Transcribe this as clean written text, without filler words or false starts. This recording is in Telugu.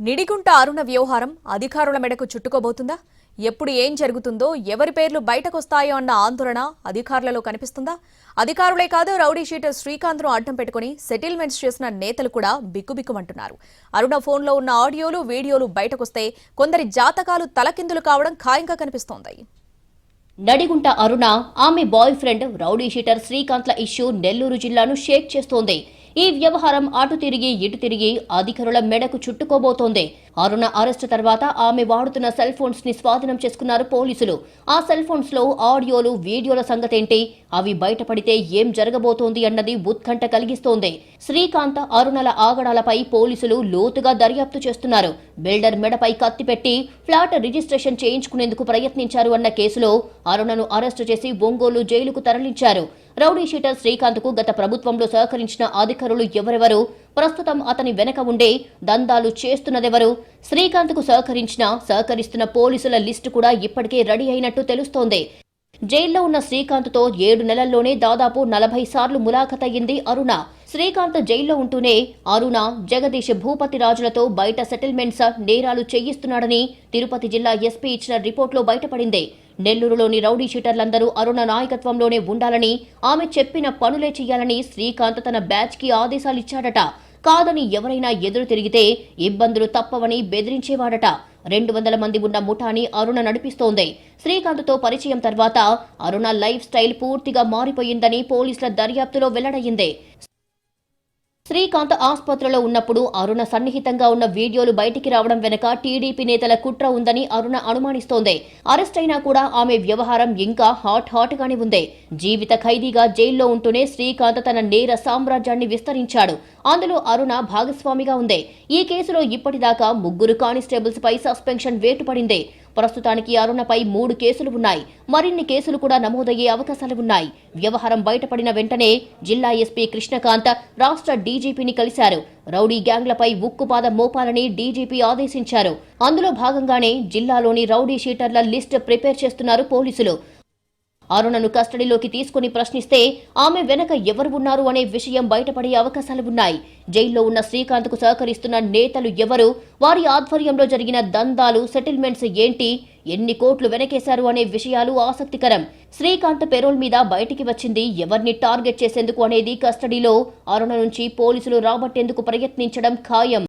నిడిగుంట అరుణ వ్యవహారం అధికారుల మెడకు చుట్టుకోబోతుందా? ఎప్పుడు ఏం జరుగుతుందో, ఎవరి పేర్లు బయటకొస్తాయో అన్న ఆందోళన అధికారులలో కనిపిస్తుందా? అధికారులే కాదు, రౌడీ షీటర్ శ్రీకాంత్ను అడ్డం పెట్టుకుని సెటిల్మెంట్స్ చేసిన నేతలు కూడా బిక్కుబిక్కుమంటున్నారు. అరుణ ఫోన్లో ఉన్న ఆడియోలు, వీడియోలు బయటకొస్తే కొందరి జాతకాలు తలకిందులు కావడం ఖాయంగా కనిపిస్తోంది. నడిగుంట అరుణ, ఆమె బాయ్ ఫ్రెండ్ రౌడీ షీటర్ శ్రీకాంత్ల ఇష్యూ నెల్లూరు జిల్లాను షేక్ చేస్తోంది. ఈ వ్యవహారం అటు తిరిగి ఇటు తిరిగి అధికారుల మెడకు చుట్టుకోబోతోంది. అరుణ అరెస్టు తర్వాత ఆమె వాడుతున్న సెల్ ఫోన్స్ ని స్వాధీనం చేసుకున్నారు పోలీసులు. ఆ సెల్ ఫోన్స్ లో ఆడియోలు, వీడియోల సంగతేంటి, అవి బయటపడితే ఏం జరగబోతోంది అన్నది ఉత్కంఠ కలిగిస్తోంది. శ్రీకాంత్, అరుణల ఆగడాలపై పోలీసులు లోతుగా దర్యాప్తు చేస్తున్నారు. బిల్డర్ మెడపై కత్తి పెట్టి ఫ్లాట్ రిజిస్ట్రేషన్ చేయించుకునేందుకు ప్రయత్నించారు అన్న కేసులో అరుణను అరెస్టు చేసి ఒంగోలు జైలుకు తరలించారు. రౌడీ షీటర్ శ్రీకాంత్ కు గత ప్రభుత్వంలో సహకరించిన అధికారులు ఎవరెవరు, ప్రస్తుతం అతని వెనక ఉండే దందాలు చేస్తున్నదెవరు, శ్రీకాంత్ కు సహకరిస్తున్న పోలీసుల లిస్టు కూడా ఇప్పటికే రెడీ అయినట్టు తెలుస్తోంది. జైల్లో ఉన్న శ్రీకాంత్తో 7 నెలల్లోనే దాదాపు 40 సార్లు ములాఖతయ్యింది అరుణ. శ్రీకాంత్ జైల్లో ఉంటూనే అరుణ, జగదీష్ భూపతి రాజులతో బయట సెటిల్మెంట్స్, నేరాలు చేయిస్తున్నాడని తిరుపతి జిల్లా ఎస్పీ ఇచ్చిన రిపోర్టులో బయటపడింది. నెల్లూరులోని రౌడీ షీటర్లందరూ అరుణ నాయకత్వంలోనే ఉండాలని, ఆమె చెప్పిన పనులే చేయాలని శ్రీకాంత్ తన బ్యాచ్ కి ఆదేశాలిచ్చాడట. కాదని ఎవరైనా ఎదురు తిరిగితే ఇబ్బందులు తప్పవని బెదిరించేవాడట. 200 మంది ఉన్న ముఠాని అరుణ నడిపిస్తోంది. శ్రీకాంత్తో పరిచయం తర్వాత అరుణ లైఫ్ స్టైల్ పూర్తిగా మారిపోయిందని పోలీసుల దర్యాప్తులో వెల్లడయ్యింది. శ్రీకాంత్ ఆసుపత్రిలో ఉన్నప్పుడు అరుణ సన్నిహితంగా ఉన్న వీడియోలు బయటికి రావడం వెనక టీడీపీ నేతల కుట్ర ఉందని అరుణ అనుమానిస్తోంది. అరెస్ట్ అయినా కూడా ఆమె వ్యవహారం ఇంకా హాట్ గానే ఉంది. జీవిత ఖైదీగా జైల్లో ఉంటూనే శ్రీకాంత్ తన నేర సామ్రాజ్యాన్ని విస్తరించాడు. అందులో అరుణ భాగస్వామిగా ఉంది. ఈ కేసులో ఇప్పటిదాకా 3 కానిస్టేబుల్స్ పై సస్పెన్షన్ వేటు పడింది. ప్రస్తుతానికి అరుణపై 3 కేసులు ఉన్నాయి. మరిన్ని కేసులు కూడా నమోదయ్యే అవకాశాలు ఉన్నాయి. వ్యవహారం బయటపడిన వెంటనే జిల్లా ఎస్పీ కృష్ణకాంత్ రాష్ట్ర డీజీపీని కలిశారు. రౌడీ గ్యాంగ్లపై ఉక్కుపాదం మోపాలని డీజీపీ ఆదేశించారు. అందులో భాగంగానే జిల్లాలోని రౌడీ షీటర్ల లిస్ట్ ప్రిపేర్ చేస్తున్నారు పోలీసులు. అరుణను కస్టడీలోకి తీసుకుని ప్రశ్నిస్తే ఆమె వెనక ఎవరు ఉన్నారు అనే విషయం బయటపడే అవకాశాలు ఉన్నాయి. జైల్లో ఉన్న శ్రీకాంత్ కు సహకరిస్తున్న నేతలు ఎవరు, వారి ఆధ్వర్యంలో జరిగిన దందాలు, సెటిల్మెంట్స్ ఏంటి, ఎన్ని కోట్లు వెనకేశారు అనే విషయాలు ఆసక్తికరం. శ్రీకాంత్ పెరోల్ మీద బయటికి వచ్చింది ఎవరిని టార్గెట్ చేసేందుకు అనేది కస్టడీలో అరుణ నుంచి పోలీసులు రాబట్టేందుకు ప్రయత్నించడం ఖాయం.